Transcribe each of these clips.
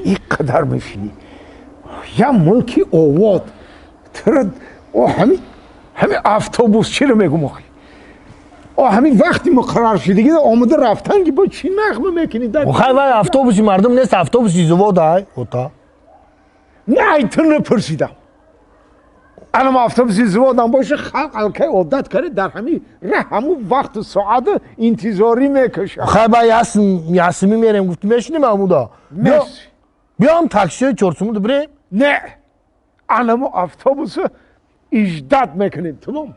اینقدر میشینی یا ملکی آواد ترد همین اتوبوس چی رو میگم آخی همین وقتی مقرر شد دیگه آمده رفتن که با چی نغمه میکنی خیلی وای اتوبوسی مردم نیست اتوبوسی زواد های اوتا نه ایتون نپرسیدم الان اتوبوسی زوادم باشه خلق الکه عادت کرده در همین همون وقت ساعت انتظاری میکشه خیلی وای یاسمی میرم گفتی میشینیم امودا بیام تاکسی چورسومو بریم نه الان اتوبوس اجداد میکنیم تمام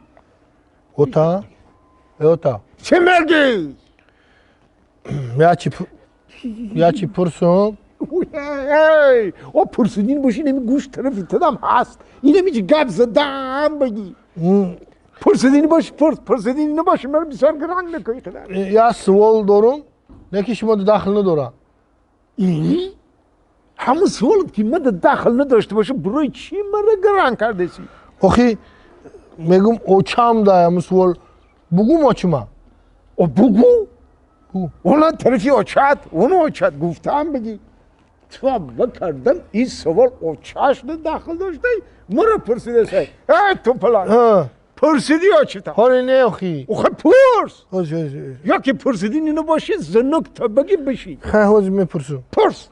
اوتا اوتا چه میگی یا چی پرسم او پرسیدین باشی نمی گوش طرفی تدام هست این نمیچه گب زدم بگی پرسیدین باش پرسیدین نباشه من بسیار گرانگ نکنی خدر یا سوال دارم نکی شما داخل ندارم اینی؟ همون سوالت که من داخل نداشته باشه بروی چی من گرانگ کرده سی؟ آخی میگم اوچام دایم سوال بگو ماچما او بگو؟ اونا طرفی اوچات اونو اوچات گفتم بگی تو بکردم این سوال اوچاش داخل داشته مرا پرسیده سای تو پلان پرسیدی اوچتا حالی نه آخی اوخه پرس اوش یا که پرسیدین اینو باشه زنک تا بگی بشی خیلی حوض میپرسم پرس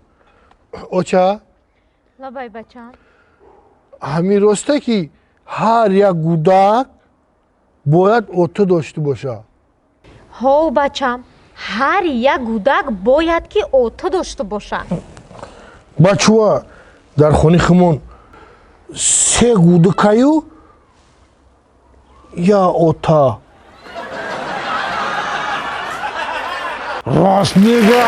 اوچا لبای بچم همین راسته که هر یک گودک باید اوتو داشته باشه هو بچم هر یک گودک باید که اوتو داشته باشن بچه در خونه خمون 3 گودکایو یا اوتا راست میگه